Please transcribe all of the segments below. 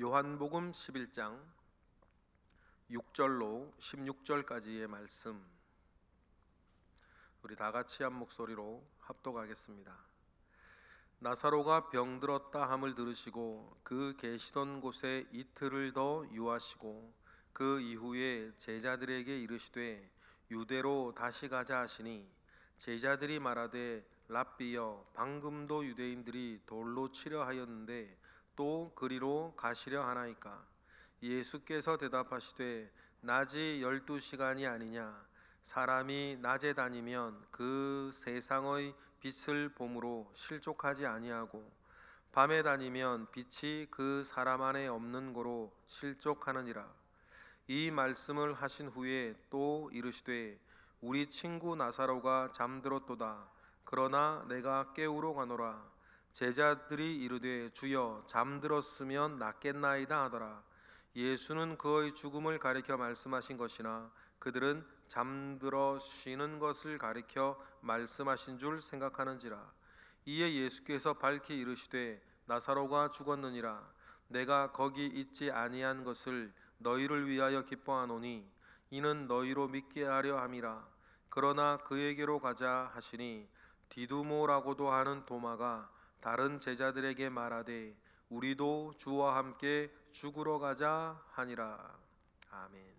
요한복음 11장 6절로 16절까지의 말씀, 우리 다 같이 한 목소리로 합독하겠습니다. 나사로가 병들었다 함을 들으시고 그 계시던 곳에 이틀을 더 유하시고 그 이후에 제자들에게 이르시되 유대로 다시 가자 하시니, 제자들이 말하되 랍비여, 방금도 유대인들이 돌로 치려 하였는데 또 그리로 가시려 하나이까? 예수께서 대답하시되 낮이 12시간이 아니냐? 사람이 낮에 다니면 그 세상의 빛을 보므로 실족하지 아니하고 밤에 다니면 빛이 그 사람 안에 없는 고로 실족하느니라. 이 말씀을 하신 후에 또 이르시되 우리 친구 나사로가 잠들었도다. 그러나 내가 깨우러 가노라. 제자들이 이르되 주여, 잠들었으면 낫겠나이다 하더라. 예수는 그의 죽음을 가리켜 말씀하신 것이나 그들은 잠들어 쉬는 것을 가리켜 말씀하신 줄 생각하는지라. 이에 예수께서 밝히 이르시되 나사로가 죽었느니라. 내가 거기 있지 아니한 것을 너희를 위하여 기뻐하노니 이는 너희로 믿게 하려 함이라. 그러나 그에게로 가자 하시니 디두모라고도 하는 도마가 다른 제자들에게 말하되 우리도 주와 함께 죽으러 가자 하니라. 아멘.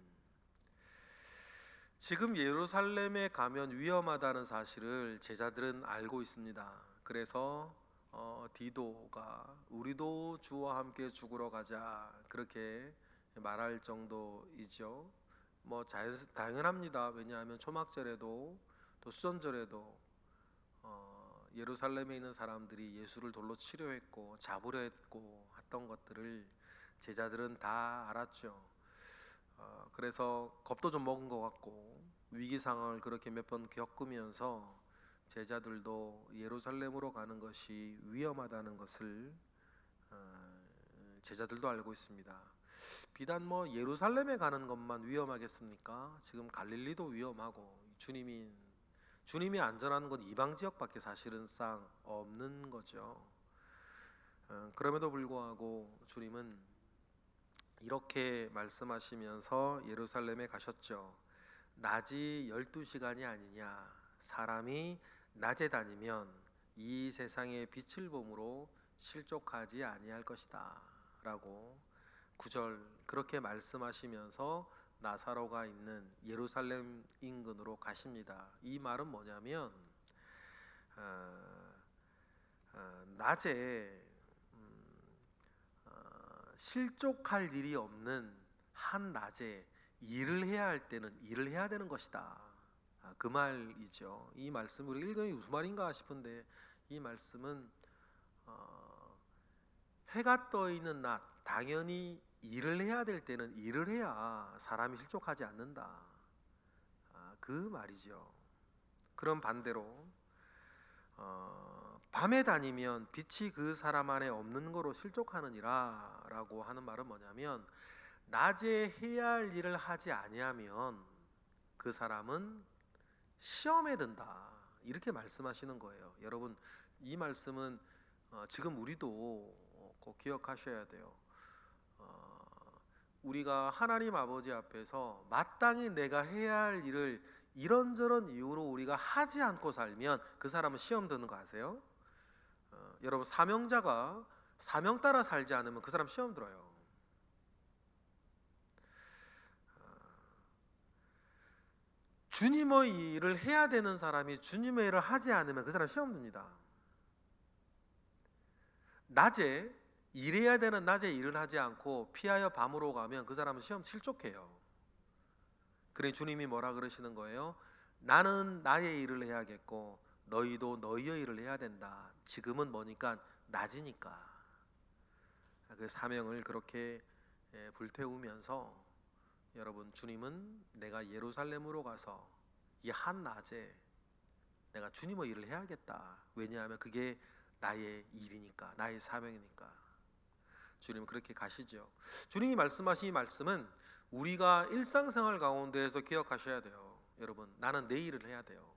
지금 예루살렘에 가면 위험하다는 사실을 제자들은 알고 있습니다. 그래서 디도가 우리도 주와 함께 죽으러 가자 그렇게 말할 정도이죠. 당연합니다. 왜냐하면 초막절에도 또 수전절에도 예루살렘에 있는 사람들이 예수를 돌로 치려 했고 잡으려 했고 했던 것들을 제자들은 다 알았죠. 그래서 겁도 좀 먹은 것 같고 위기 상황을 그렇게 몇 번 겪으면서 제자들도 예루살렘으로 가는 것이 위험하다는 것을 제자들도 알고 있습니다. 비단 예루살렘에 가는 것만 위험하겠습니까? 지금 갈릴리도 위험하고 주님이 안전한 건 이방 지역밖에 사실은상 없는 거죠. 그럼에도 불구하고 주님은 이렇게 말씀하시면서 예루살렘에 가셨죠. 낮이 12시간이 아니냐? 사람이 낮에 다니면 이 세상의 빛을 보므로 실족하지 아니할 것이다 라고 9절 그렇게 말씀하시면서 나사로가 있는 예루살렘 인근으로 가십니다. 이 말은 뭐냐면 낮에 실족할 일이 없는 한낮에 일을 해야 할 때는 일을 해야 되는 것이다. 그 말이죠. 이 말씀 우리 읽으면 무슨 말인가 싶은데, 이 말씀은 해가 떠 있는 낮, 당연히 일을 해야 될 때는 일을 해야 사람이 실족하지 않는다. 그 말이죠. 그럼 반대로 밤에 다니면 빛이 그 사람 안에 없는 거로 실족하느니라 라고 하는 말은 뭐냐면, 낮에 해야 할 일을 하지 아니하면 그 사람은 시험에 든다 이렇게 말씀하시는 거예요. 여러분, 이 말씀은 지금 우리도 꼭 기억하셔야 돼요. 우리가 하나님 아버지 앞에서 마땅히 내가 해야 할 일을 이런저런 이유로 우리가 하지 않고 살면 그 사람은 시험 드는 거 아세요? 여러분, 사명자가 사명 따라 살지 않으면 그 사람 시험 들어요. 주님의 일을 해야 되는 사람이 주님의 일을 하지 않으면 그 사람 시험 듭니다. 낮에 일해야 되는 낮에 일을 하지 않고 피하여 밤으로 가면 그 사람은 시험 실족해요. 그래 주님이 뭐라 그러시는 거예요? 나는 나의 일을 해야겠고 너희도 너희의 일을 해야 된다. 지금은 뭐니까 낮이니까. 그 사명을 그렇게 불태우면서, 여러분, 주님은 내가 예루살렘으로 가서 이 한낮에 내가 주님의 일을 해야겠다. 왜냐하면 그게 나의 일이니까, 나의 사명이니까. 주님은 그렇게 가시죠. 주님이 말씀하신 이 말씀은 우리가 일상생활 가운데에서 기억하셔야 돼요. 여러분, 나는 내 일을 해야 돼요.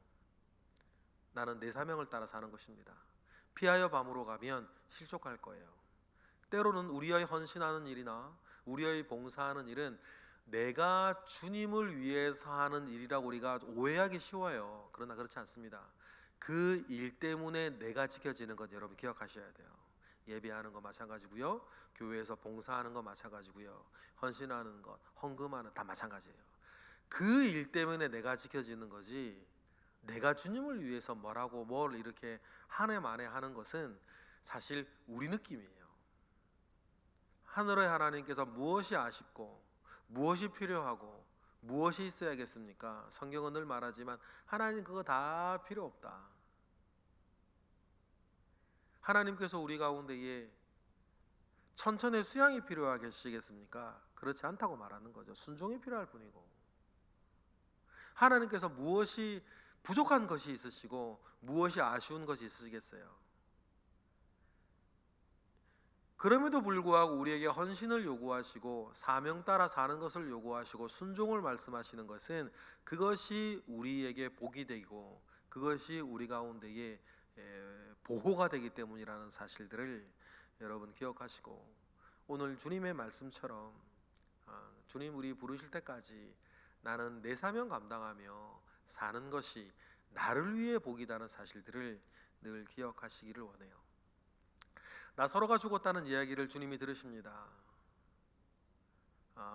나는 내 사명을 따라 사는 것입니다. 피하여 밤으로 가면 실족할 거예요. 때로는 우리의 헌신하는 일이나 우리의 봉사하는 일은 내가 주님을 위해서 하는 일이라고 우리가 오해하기 쉬워요. 그러나 그렇지 않습니다. 그 일 때문에 내가 지켜지는 것 여러분 기억하셔야 돼요. 예배하는 거 마찬가지고요, 교회에서 봉사하는 거 마찬가지고요, 헌신하는 것, 헌금하는 다 마찬가지예요. 그 일 때문에 내가 지켜지는 거지, 내가 주님을 위해서 뭐라고 뭘 이렇게 한 해 만에 하는 것은 사실 우리 느낌이에요. 하늘의 하나님께서 무엇이 아쉽고 무엇이 필요하고 무엇이 있어야겠습니까? 성경은 늘 말하지만 하나님 그거 다 필요 없다. 하나님께서 우리 가운데에 천천의 수양이 필요하시겠습니까? 그렇지 않다고 말하는 거죠. 순종이 필요할 뿐이고, 하나님께서 무엇이 부족한 것이 있으시고 무엇이 아쉬운 것이 있으시겠어요? 그럼에도 불구하고 우리에게 헌신을 요구하시고 사명 따라 사는 것을 요구하시고 순종을 말씀하시는 것은 그것이 우리에게 복이 되고 그것이 우리 가운데에 보호가 되기 때문이라는 사실들을 여러분 기억하시고, 오늘 주님의 말씀처럼 주님 우리 부르실 때까지 나는 내 사명 감당하며 사는 것이 나를 위해 복이다는 사실들을 늘 기억하시기를 원해요. 나사로가 죽었다는 이야기를 주님이 들으십니다.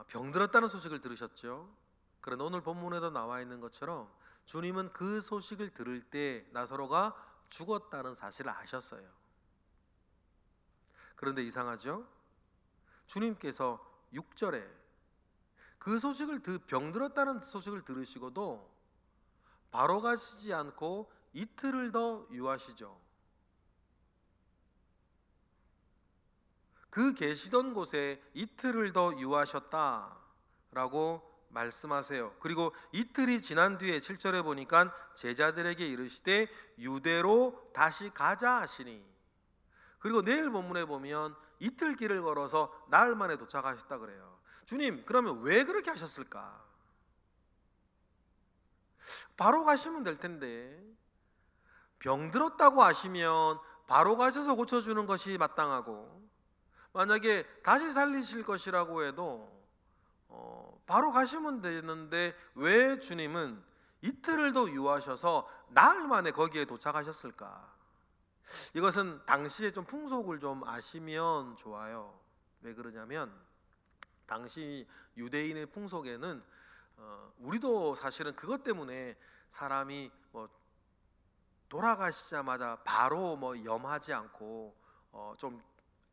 병들었다는 소식을 들으셨죠. 그런데 오늘 본문에도 나와 있는 것처럼 주님은 그 소식을 들을 때 나사로가 죽었다는 사실을 아셨어요. 그런데 이상하죠? 주님께서 6절에 그 소식을 병들었다는 소식을 들으시고도 바로 가시지 않고 이틀을 더 유하시죠. 그 계시던 곳에 이틀을 더 유하셨다라고 말씀하세요. 그리고 이틀이 지난 뒤에 7절에 보니까 제자들에게 이르시되 유대로 다시 가자 하시니, 그리고 내일 본문에 보면 이틀 길을 걸어서 나흘 만에 도착하셨다 그래요. 주님 그러면 왜 그렇게 하셨을까? 바로 가시면 될 텐데, 병들었다고 아시면 바로 가셔서 고쳐주는 것이 마땅하고, 만약에 다시 살리실 것이라고 해도 바로 가시면 되는데 왜 주님은 이틀을 더 유하셔서 나흘 만에 거기에 도착하셨을까? 이것은 당시의 좀 풍속을 좀 아시면 좋아요. 왜 그러냐면 당시 유대인의 풍속에는 우리도 사실은 그것 때문에 사람이 돌아가시자마자 바로 염하지 않고 좀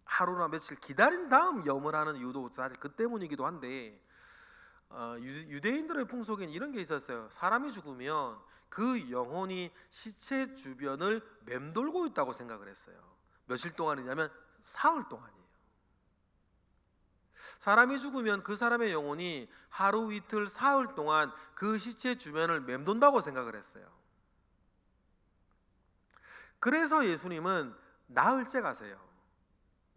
하루나 며칠 기다린 다음 염을 하는 이유도 사실 그 때문이기도 한데, 유대인들의 풍속에는 이런 게 있었어요. 사람이 죽으면 그 영혼이 시체 주변을 맴돌고 있다고 생각을 했어요. 며칠 동안이냐면 사흘 동안이에요. 사람이 죽으면 그 사람의 영혼이 하루 이틀 사흘 동안 그 시체 주변을 맴돈다고 생각을 했어요. 그래서 예수님은 나흘째 가세요.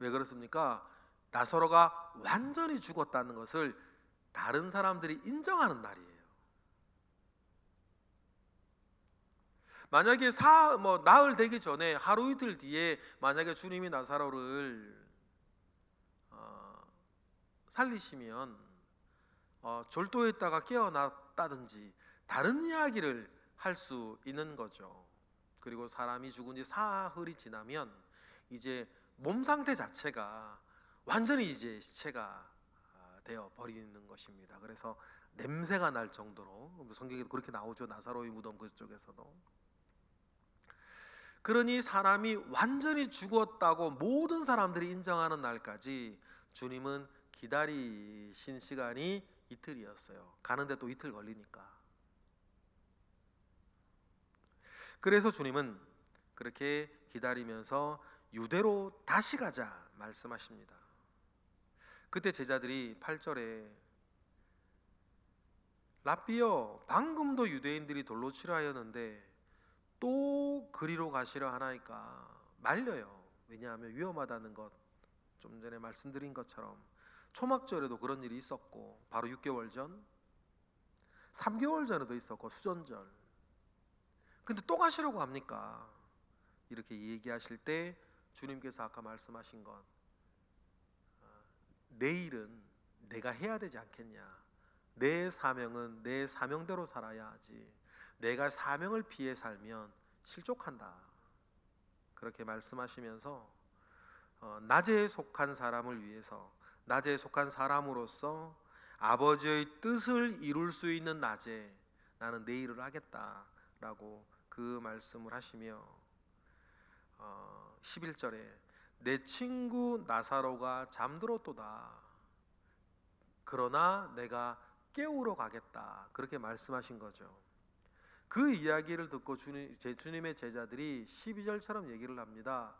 왜 그렇습니까? 나사로가 완전히 죽었다는 것을 다른 사람들이 인정하는 날이에요. 만약에 나흘 되기 전에 하루 이틀 뒤에 만약에 주님이 나사로를 살리시면 졸도했다가 깨어났다든지 다른 이야기를 할 수 있는 거죠. 그리고 사람이 죽은 지 사흘이 지나면 이제 몸 상태 자체가 완전히 이제 시체가 되어 버리는 것입니다. 그래서 냄새가 날 정도로, 성경에도 그렇게 나오죠. 나사로의 무덤 그쪽에서도. 그러니 사람이 완전히 죽었다고 모든 사람들이 인정하는 날까지 주님은 기다리신 시간이 이틀이었어요. 가는데 또 이틀 걸리니까. 그래서 주님은 그렇게 기다리면서 유대로 다시 가자 말씀하십니다. 그때 제자들이 8절에 랍비여 방금도 유대인들이 돌로 치려 하였는데 또 그리로 가시려 하나이까 말려요. 왜냐하면 위험하다는 것, 좀 전에 말씀드린 것처럼 초막절에도 그런 일이 있었고, 바로 6개월 전, 3개월 전에도 있었고, 수전절. 근데 또 가시려고 합니까? 이렇게 얘기하실 때 주님께서 아까 말씀하신 것, 내일은 내가 해야 되지 않겠냐. 내 사명은 내 사명대로 살아야 하지. 내가 사명을 피해 살면 실족한다. 그렇게 말씀하시면서 낮에 속한 사람을 위해서, 낮에 속한 사람으로서 아버지의 뜻을 이룰 수 있는 낮에 나는 내 일을 하겠다라고 그 말씀을 하시며 11절에 내 친구 나사로가 잠들었도다. 그러나 내가 깨우러 가겠다. 그렇게 말씀하신 거죠. 그 이야기를 듣고 주님의 제자들이 12절처럼 얘기를 합니다.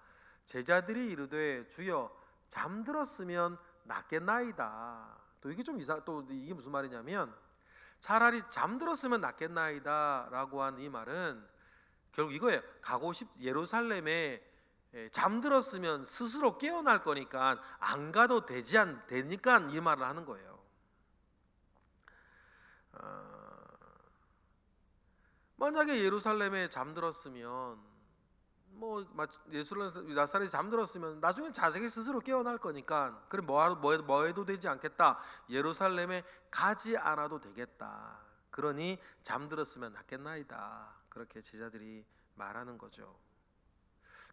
제자들이 이르되 주여 잠들었으면 낫겠나이다. 또 이게 좀 또 이게 무슨 말이냐면 차라리 잠들었으면 낫겠나이다 라고 한 이 말은 결국 이거예요. 예루살렘에 잠들었으면 스스로 깨어날 거니까 안 가도 되니까 이 말을 하는 거예요. 만약에 예루살렘에 잠들었으면 나사렛이 잠들었으면 나중에 자식이 스스로 깨어날 거니까 그래 뭐 해도 되지 않겠다. 예루살렘에 가지 않아도 되겠다. 그러니 잠들었으면 낫겠나이다. 그렇게 제자들이 말하는 거죠.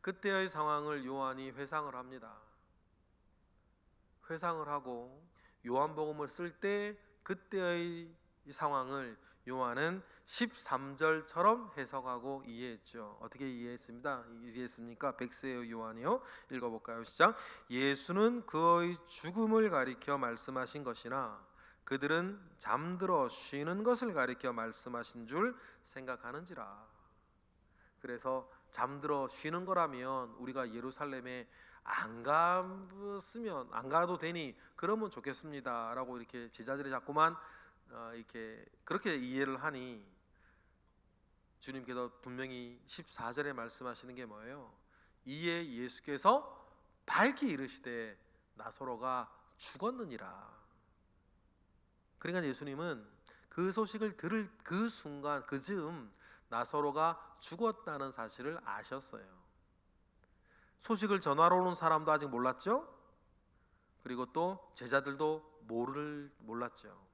그때의 상황을 요한이 회상을 합니다. 회상을 하고 요한복음을 쓸 때 그때의 이 상황을 요한은 13절처럼 해석하고 이해했죠. 어떻게 이해했습니까? 백세의 요한이요. 읽어볼까요? 시작. 예수는 그의 죽음을 가리켜 말씀하신 것이나 그들은 잠들어 쉬는 것을 가리켜 말씀하신 줄 생각하는지라. 그래서 잠들어 쉬는 거라면 우리가 예루살렘에 안 가도 되니 그러면 좋겠습니다라고 이렇게 제자들이 자꾸만 이렇게 그렇게 이해를 하니 주님께서 분명히 14절에 말씀하시는 게 뭐예요? 이에 예수께서 밝히 이르시되 나사로가 죽었느니라. 그러니까 예수님은 그 소식을 들을 그 순간 그 즈음 나사로가 죽었다는 사실을 아셨어요. 소식을 전하러 오는 사람도 아직 몰랐죠. 그리고 또 제자들도 몰랐죠.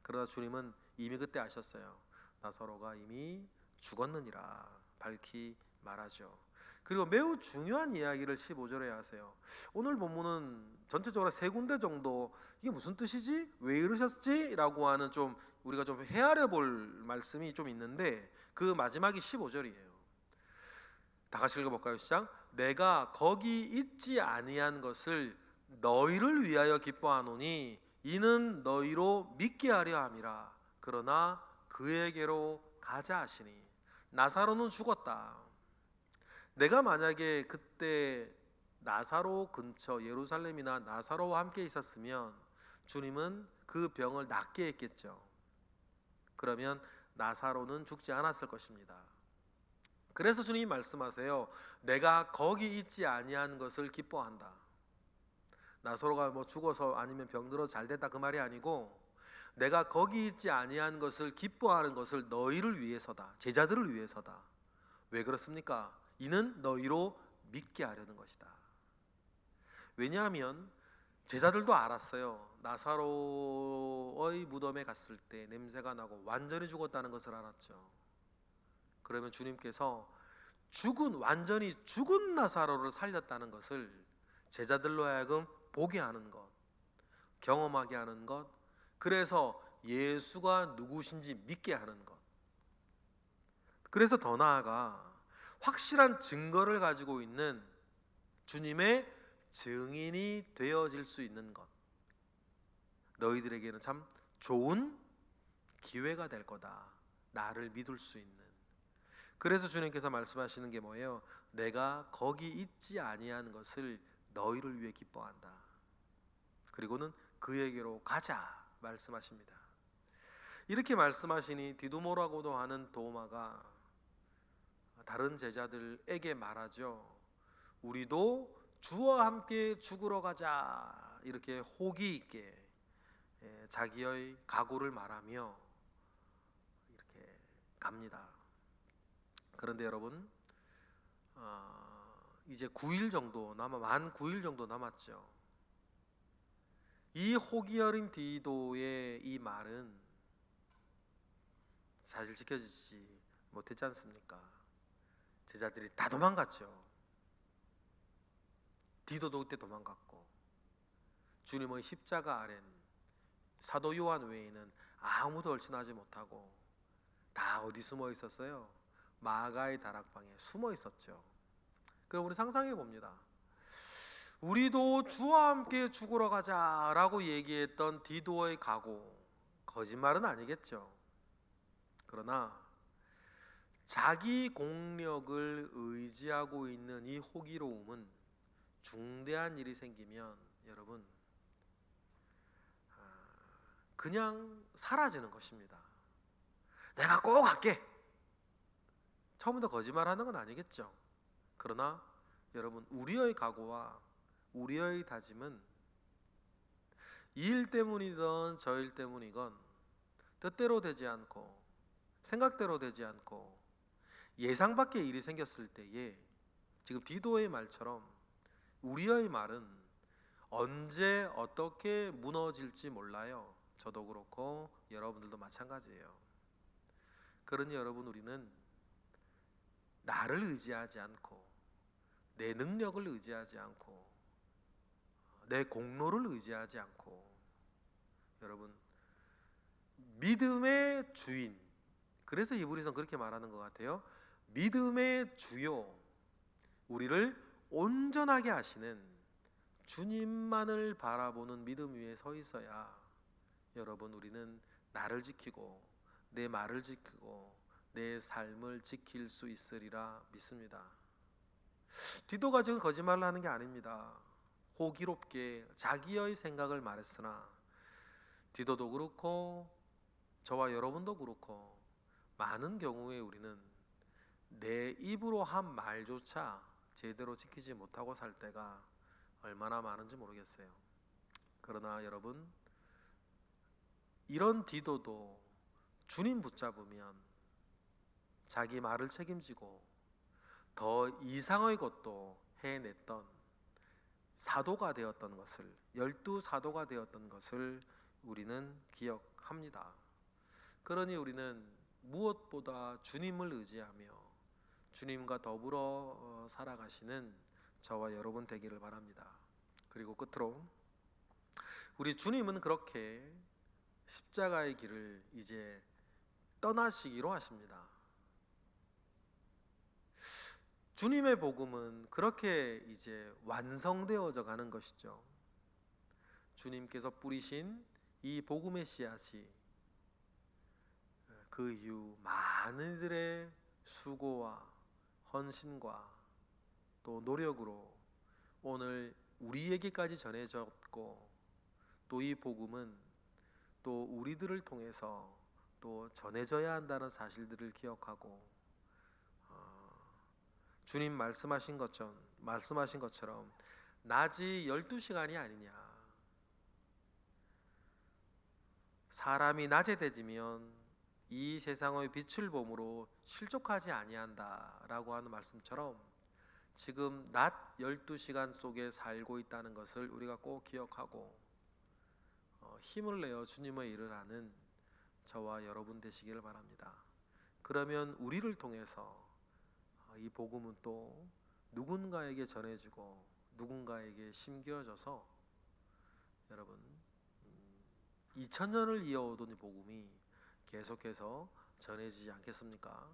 그러나 주님은 이미 그때 아셨어요. 나사로가 이미 죽었느니라 밝히 말하죠. 그리고 매우 중요한 이야기를 15절에 하세요. 오늘 본문은 전체적으로 세 군데 정도 이게 무슨 뜻이지? 왜 이러셨지? 라고 하는 좀 우리가 좀 헤아려 볼 말씀이 좀 있는데 그 마지막이 15절이에요. 다 같이 읽어볼까요? 시작. 내가 거기 있지 아니한 것을 너희를 위하여 기뻐하노니 이는 너희로 믿게 하려 함이라. 그러나 그에게로 가자 하시니 나사로는 죽었다. 내가 만약에 그때 나사로 근처 예루살렘이나 나사로와 함께 있었으면 주님은 그 병을 낫게 했겠죠. 그러면 나사로는 죽지 않았을 것입니다. 그래서 주님이 말씀하세요. 내가 거기 있지 아니한 것을 기뻐한다. 나사로가 죽어서 아니면 병들어 잘 됐다 그 말이 아니고 내가 거기 있지 아니한 것을 기뻐하는 것을 너희를 위해서다. 제자들을 위해서다. 왜 그렇습니까? 이는 너희로 믿게 하려는 것이다. 왜냐하면 제자들도 알았어요. 나사로의 무덤에 갔을 때 냄새가 나고 완전히 죽었다는 것을 알았죠. 그러면 주님께서 완전히 죽은 나사로를 살렸다는 것을 제자들로 하여금 보게 하는 것, 경험하게 하는 것, 그래서 예수가 누구신지 믿게 하는 것. 그래서 더 나아가 확실한 증거를 가지고 있는 주님의 증인이 되어질 수 있는 것. 너희들에게는 참 좋은 기회가 될 거다. 나를 믿을 수 있는. 그래서 주님께서 말씀하시는 게 뭐예요? 내가 거기 있지 아니한 것을 너희를 위해 기뻐한다. 그리고는 그에게로 가자 말씀하십니다. 이렇게 말씀하시니 디두모라고도 하는 도마가 다른 제자들에게 말하죠. 우리도 주와 함께 죽으러 가자. 이렇게 호기 있게 자기의 각오를 말하며 이렇게 갑니다. 그런데 여러분, 이제 만 9일 정도 남았죠. 이 호기 어린 디도의 이 말은 사실 지켜지지 못했지 않습니까? 제자들이 다 도망갔죠. 디도도 그때 도망갔고, 주님의 십자가 아래는 사도 요한 외에는 아무도 얼씬하지 못하고 다 어디 숨어 있었어요? 마가의 다락방에 숨어 있었죠. 그럼 우리 상상해 봅니다. 우리도 주와 함께 죽으러 가자라고 얘기했던 디도의 각오, 거짓말은 아니겠죠. 그러나 자기 공력을 의지하고 있는 이 호기로움은 중대한 일이 생기면 여러분 그냥 사라지는 것입니다. 내가 꼭 할게. 처음부터 거짓말하는 건 아니겠죠. 그러나 여러분, 우리의 각오와 우리의 다짐은 이 일 때문이든 저 일 때문이건 뜻대로 되지 않고 생각대로 되지 않고 예상 밖의 일이 생겼을 때에 지금 디도의 말처럼 우리의 말은 언제 어떻게 무너질지 몰라요. 저도 그렇고 여러분들도 마찬가지예요. 그러니 여러분, 우리는 나를 의지하지 않고 내 능력을 의지하지 않고 내 공로를 의지하지 않고 여러분, 믿음의 주인, 그래서 이브리서는 그렇게 말하는 것 같아요. 믿음의 주요, 우리를 온전하게 하시는 주님만을 바라보는 믿음 위에 서 있어야 여러분, 우리는 나를 지키고 내 말을 지키고 내 삶을 지킬 수 있으리라 믿습니다. 디도가 지금 거짓말을 하는 게 아닙니다. 호기롭게 자기의 생각을 말했으나 디도도 그렇고 저와 여러분도 그렇고 많은 경우에 우리는 내 입으로 한 말조차 제대로 지키지 못하고 살 때가 얼마나 많은지 모르겠어요. 그러나 여러분, 이런 디도도 주님 붙잡으면 자기 말을 책임지고 더 이상의 것도 해냈던 사도가 되었던 것을, 12사도가 되었던 것을 우리는 기억합니다. 그러니 우리는 무엇보다 주님을 의지하며 주님과 더불어 살아가시는 저와 여러분 되기를 바랍니다. 그리고 끝으로 우리 주님은 그렇게 십자가의 길을 이제 떠나시기로 하십니다. 주님의 복음은 그렇게 이제 완성되어져 가는 것이죠. 주님께서 뿌리신 이 복음의 씨앗이 그 이후 많은 이들의 수고와 헌신과 또 노력으로 오늘 우리에게까지 전해졌고, 또 이 복음은 또 우리들을 통해서 또 전해져야 한다는 사실들을 기억하고 주님 말씀하신 것처럼 낮이 12시간이 아니냐, 사람이 낮에 되지면 이 세상의 빛을 봄으로 실족하지 아니한다라고 하는 말씀처럼 지금 낮 12시간 속에 살고 있다는 것을 우리가 꼭 기억하고 힘을 내어 주님의 일을 하는 저와 여러분 되시기를 바랍니다. 그러면 우리를 통해서 이 복음은 또 누군가에게 전해지고 누군가에게 심겨져서 여러분 2000년을 이어오던 이 복음이 계속해서 전해지지 않겠습니까?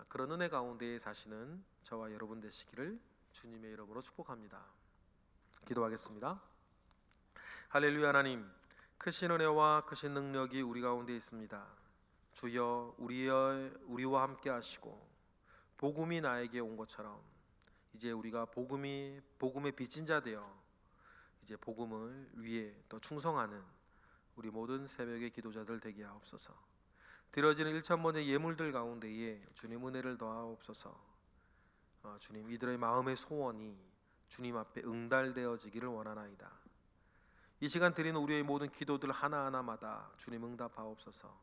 그런 은혜 가운데에 사시는 저와 여러분 되시기를 주님의 이름으로 축복합니다. 기도하겠습니다. 할렐루야. 하나님, 크신 은혜와 크신 능력이 우리 가운데 있습니다. 주여, 우리와 함께 하시고 복음이 나에게 온 것처럼 이제 우리가 복음의 빚진 자 되어 이제 복음을 위해 또 충성하는 우리 모든 새벽의 기도자들 되게 하옵소서. 드려지는 1,000번의 예물들 가운데에 주님 은혜를 더하옵소서. 주님, 이들의 마음의 소원이 주님 앞에 응달되어지기를 원하나이다. 이 시간 드리는 우리의 모든 기도들 하나하나마다 주님 응답하옵소서.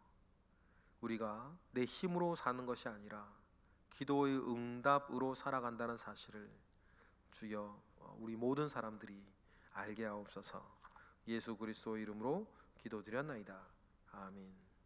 우리가 내 힘으로 사는 것이 아니라 기도의 응답으로 살아간다는 사실을 주여 우리 모든 사람들이 알게 하옵소서. 예수 그리스도 이름으로 기도드렸나이다. 아멘.